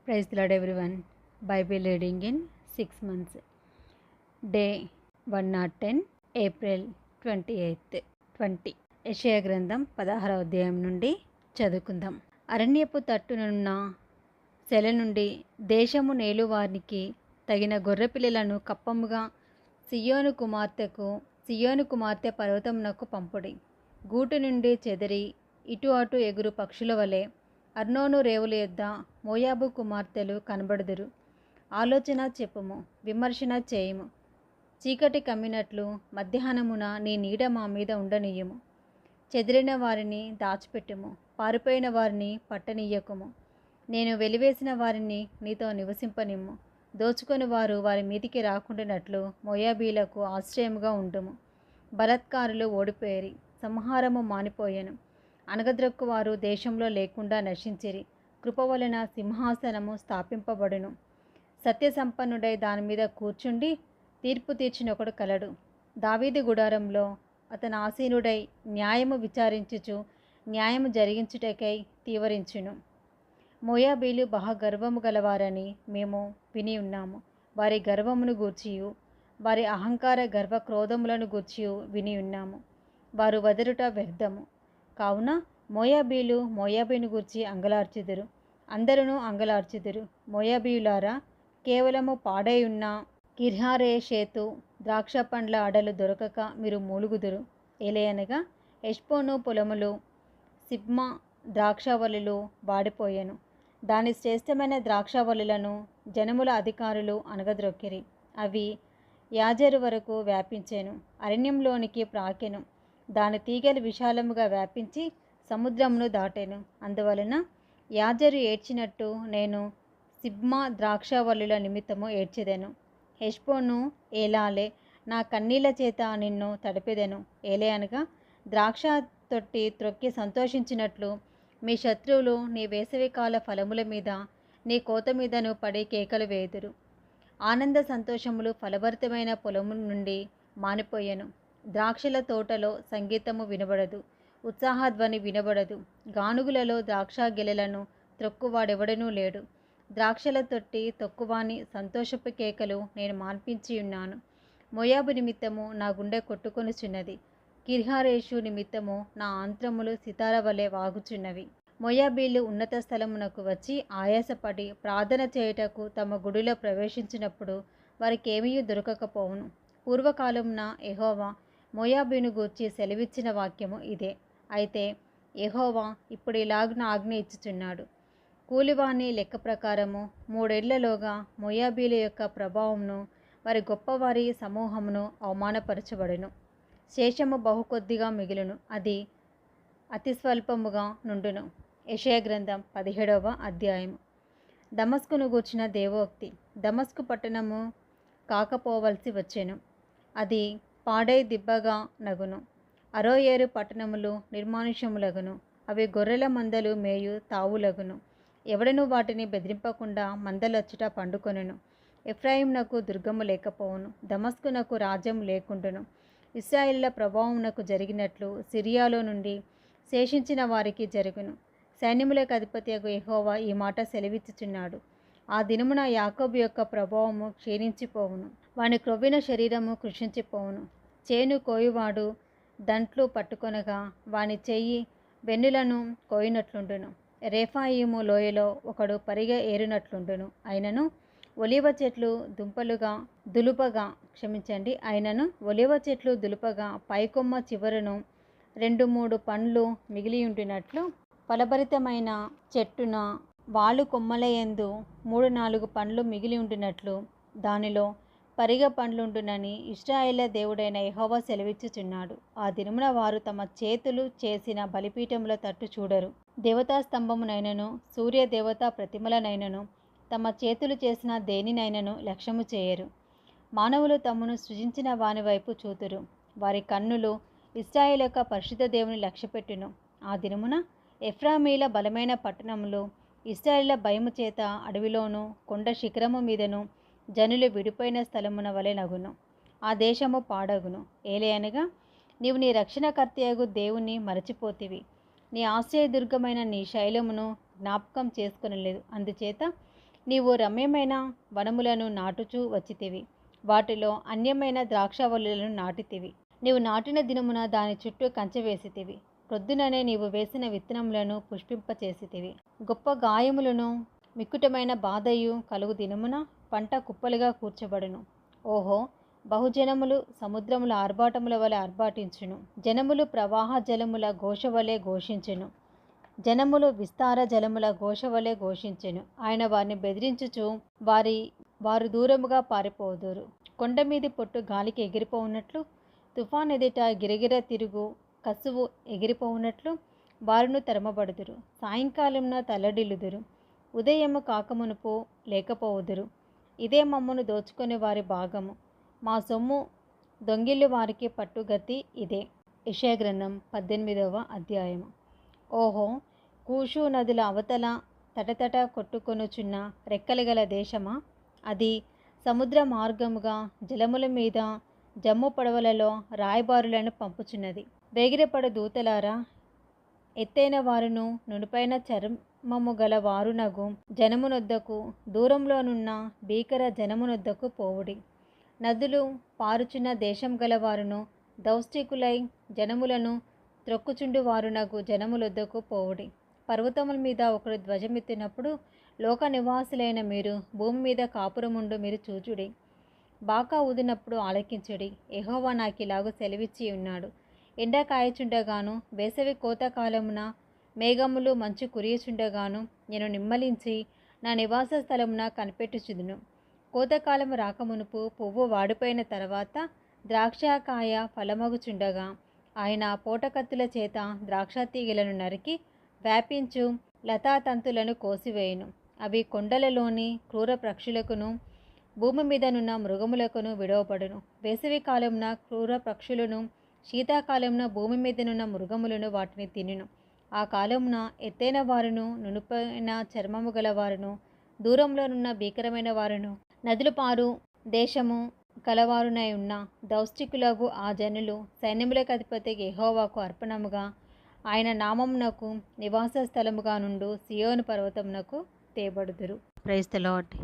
Praise the Lord everyone. Bible reading in 6 months. Day 110 April 28th 20. యెషయా గ్రంథం 16వ అధ్యాయం నుండి చదువుకుందాం. అరణ్యపు తట్టునున్న సెల నుండి దేశము నేలువారికి తగిన గొర్రెపిల్లలను కప్పముగా సియోను కుమార్తె పర్వతమునకు పంపుడి. గూటు నుండి చెదిరి ఇటు అటు ఎగురు పక్షుల వలె అర్నోను రేవుల యొద్ద మోయాబు కుమార్తెలు కనబడుదురు. ఆలోచన చెప్పుము, విమర్శన చేయుము. చీకటి కమ్మినట్లు మధ్యాహ్నమున నీ నీడ మా మీద ఉండనీయుము. చెదిరిన వారిని దాచిపెట్టుము, పారిపోయిన వారిని పట్టనీయకుము. నేను వెలివేసిన వారిని నీతో నివసింపనిమ్ము. దోచుకొని వారు వారి మీదికి రాకుండానట్లు మోయాబీలకు ఆశ్రయముగా ఉండుము. బలత్కారులు ఓడిపోయేరి, సంహారము మానిపోయెను. అనగద్రొక్కువారు దేశంలో లేకుండా నశించిరి. కృప వలన సింహాసనము స్థాపింపబడును. సత్యసంపన్నుడై దాని మీద కూర్చుండి తీర్పు తీర్చినొకడు కలడు. దావీదు గుడారంలో అతను ఆసీనుడై న్యాయము విచారించుచు న్యాయము జరిగించుటకై తీవరించును. మోయాబీలు బహగర్వము గలవారని మేము విని ఉన్నాము. వారి గర్వమును గూర్చియు వారి అహంకార గర్వ క్రోధములను గూర్చియు విని ఉన్నాము. వారు వదరుట వ్యర్థము. కావున మోయాబీలు మోయాబీను గూర్చి అంగలార్చుదురు, అందరూ అంగలార్చుదురు. మోయాబీయులారా, కేవలము పాడై ఉన్న కిర్హరేషేతు ద్రాక్ష పండ్ల అడలు దొరకక మీరు మూలుగుదురు. ఏలయనగా హెష్బోను పొలములు, సిబ్మా ద్రాక్షవల్లులు వాడిపోయెను. దాని శ్రేష్టమైన ద్రాక్షవల్లులను జనముల అధికారులు అనగద్రొక్కిరి. అవి యాజరు వరకు వ్యాపించెను, అరణ్యంలోనికి ప్రాకెను. దాని తీగలు విశాలముగా వ్యాపించి సముద్రమును దాటెను. అందువలన యాజరు ఏడ్చినట్టు నేను సిబ్మా ద్రాక్షవల్లుల నిమిత్తము ఏడ్చెదను. హెష్బోను ఏలాలే, నా కన్నీళ్ల చేత నిన్ను తడిపెదను. ఏలయనగా ద్రాక్ష తొట్టి త్రొక్కి సంతోషించినట్లు మీ శత్రువులు నీ వేసవికాల ఫలముల మీద నీ కోత మీదను పడి కేకలు వేయుదురు. ఆనంద సంతోషములు ఫలభరితమైన పొలము నుండి మానిపోయెను. ద్రాక్షల తోటలో సంగీతము వినబడదు, ఉత్సాహధ్వని వినబడదు. గానుగులలో ద్రాక్ష గెలలను త్రొక్కువాడెవడనూ లేడు. ద్రాక్షల తొట్టి తొక్కువాని సంతోషపు కేకలు నేను మాన్పించి ఉన్నాను. మోయాబు నిమిత్తము నా గుండె కొట్టుకొనుచున్నది. కిర్హరేషు నిమిత్తము నా ఆంత్రములు సితార వలె వాగుచున్నవి. మోయాబీలు ఉన్నత స్థలమునకు వచ్చి ఆయాసపడి ప్రార్థన చేయుటకు తమ గుడిలో ప్రవేశించినప్పుడు వారికేమీ దొరకకపోవును. పూర్వకాలమున యెహోవా మోయాబీను గూర్చి సెలవిచ్చిన వాక్యము ఇదే. అయితే యెహోవా ఇప్పుడు ఇలాగున ఆజ్ఞ ఇచ్చుచున్నాడు. కూలివాని లెక్క ప్రకారము 3 ఏళ్లలోగా మోయాబీల యొక్క ప్రభావమును వారి గొప్పవారి సమూహమును అవమానపరచబడును. శేషము బహు కొద్దిగా మిగులును, అది అతి స్వల్పముగా నుండును. యెషయా గ్రంథం 17వ అధ్యాయము. దమస్కును గూర్చిన దేవోక్తి. దమస్కు పట్టణము కాకపోవలసి వచ్చెను, అది పాడై దిబ్బగా నగును. అరోయేరు పట్టణములు నిర్మానుష్యములగును, అవి గొర్రెల మందలు మేయు తావులగును. ఎవడనూ వాటిని బెదిరింపకుండా మందలొచ్చుట పండుకొనును. ఎఫ్రాయిమునకు దుర్గము లేకపోవును, దమస్కునకు రాజ్యం లేకుండును. ఇశ్రాయేలుల ప్రభావమునకు జరిగినట్లు సిరియాలో నుండి శేషించిన వారికి జరుగును. సైన్యములకు అధిపతియగు యెహోవా ఈ మాట సెలవిచ్చుచున్నాడు. ఆ దినమున యాకోబు యొక్క ప్రభావము క్షీణించిపోవును, వాని క్రొవ్విన శరీరము కృషించిపోవును. చేను కోయువాడు దంట్లు పట్టుకొనగా వాని చెయ్యి వెన్నులను కోయినట్లుండును. రేఫాయిము లోయలో ఒకడు పరిగ ఏరునట్లుండును. అయినను ఒలీవ చెట్లు దులుపగా పైకొమ్మ చివరను 2-3 పండ్లు మిగిలియుండినట్లు, ఫలభరితమైన చెట్టున వాలు కొమ్మలయందు 3-4 పండ్లు మిగిలి ఉండినట్లు దానిలో పరిగ పండ్లుండునని ఇశ్రాయేళ్ల దేవుడైన యెహోవా సెలవిచ్చుచున్నాడు. ఆ దినమున వారు తమ చేతులు చేసిన బలిపీఠముల తట్టు చూడరు. దేవతా స్తంభమునైనను సూర్య దేవతా ప్రతిమలనైనను తమ చేతులు చేసిన దేనినైనను లక్ష్యము చేయరు. మానవులు తమను సృజించిన వాని వైపు చూతురు. వారి కన్నులు ఇశ్రాయేలు యొక్క పరిశుద్ధ దేవుని లక్ష్యపెట్టును. ఆ దినమున ఎఫ్రామీల బలమైన పట్టణములు ఇశ్రాయేలుల భయము చేత అడవిలోను కొండ శిఖరము మీదను జనులు విడిపోయిన స్థలమున వలె నగును. ఆ దేశము పాడగును. ఏలయనగా నీవు నీ రక్షణకర్తయగు దేవుని మరచిపోతివి. నీ ఆశ్రయదుర్గమైన నీ శైలమును జ్ఞాపకం చేసుకొనలేదు. అందుచేత నీవు రమ్యమైన వనములను నాటుచూ వచ్చితివి, వాటిలో అన్యమైన ద్రాక్షవల్లులను నాటితివి. నీవు నాటిన దినమున దాని చుట్టూ కంచె వేసితివి. ప్రొద్దుననే నీవు వేసిన విత్తనములను పుష్పింపచేసితివి. గొప్ప గాయములను మిక్కుటమైన బాధయు కలుగు దినమున పంట కుప్పలుగా కూర్చబడును. ఓహో, బహుజనములు సముద్రముల ఆర్భాటముల వలె ఆర్భాటించును. జనములు ప్రవాహ జలముల ఘోష వలె ఘోషించును. జనములు విస్తార జలముల ఘోష వలె ఘోషించెను. ఆయన వారిని బెదిరించుచు వారు దూరముగా పారిపోదురు. కొండ మీది పొట్టు గాలికి ఎగిరిపోవునట్లు, తుఫాన్ ఎదుట గిరగిర తిరుగు కసువు ఎగిరిపోవునట్లు వారును తరమబడుదురు. సాయంకాలమున తల్లడిల్లుదురు, ఉదయము కాకమునుపు లేకపోవుదురు. ఇదే మమ్మను దోచుకునే వారి భాగము, మా సొమ్ము దొంగిల్లు వారికి పట్టుగతి ఇదే. యెషయా గ్రంథం 18వ అధ్యాయము. ఓహో, కూషు నదుల అవతల తటతట కొట్టుకొనుచున్న రెక్కలు గల దేశమా, అది సముద్ర మార్గముగా జలముల మీద జమ్ము పడవలలో రాయబారులను పంపుచున్నది. వేగిరపడు దూతలారా, ఎత్తైన వారును నునుపైన చర్మము గల వారునగు జనమునొద్దకు, దూరంలోనున్న భీకర జనమునొద్దకు పోవుడి. నదులు పారుచున్న దేశం గలవారును, దౌష్టికులై జనములను త్రొక్కుచుండు వారునగు జనములొద్దకు పోవుడి. పర్వతముల మీద ఒకడు ధ్వజమెత్తినప్పుడు లోక నివాసులైన మీరు, భూమి మీద కాపురముండు మీరు చూచుడి. బాకా ఊదినప్పుడు ఆలకించుడి. యెహోవా నాకిలాగు సెలవిచ్చి ఉన్నాడు. ఎండ కాయచుండగాను, వేసవి కోతకాలమున మేఘములు మంచు కురియుచుండగాను నేను నిమ్మలించి నా నివాస స్థలమున కనిపెట్టుచుదును. కోతకాలము రాకమునుపు, పువ్వు వాడిపోయిన తర్వాత, ద్రాక్షకాయ ఫలమగుచుండగా ఆయన పోటకత్తుల చేత ద్రాక్ష తీగలను నరికి వ్యాపించు లతాతంతులను కోసివేయును. అవి కొండలలోని క్రూర పక్షులకును, భూమి మీదనున్న మృగములకును విడవబడును. వేసవి కాలమున క్రూర పక్షులను, శీతాకాలమున భూమి మీదనున్న మృగములను వాటిని తినును. ఆ కాలమున ఎత్తైన వారును, నునుపైన చర్మము గలవారును, దూరంలోనున్న భీకరమైన వారును, నదులు పారు దేశము కలవారునై ఉన్న దౌష్టికులగు ఆ జనులు సైన్యములకు అధిపతి యెహోవాకు అర్పణముగా, ఆయన నామమునకు నివాస స్థలముగా నుండు సియోను పర్వతమునకు తేబడుదురు. Praise the lord.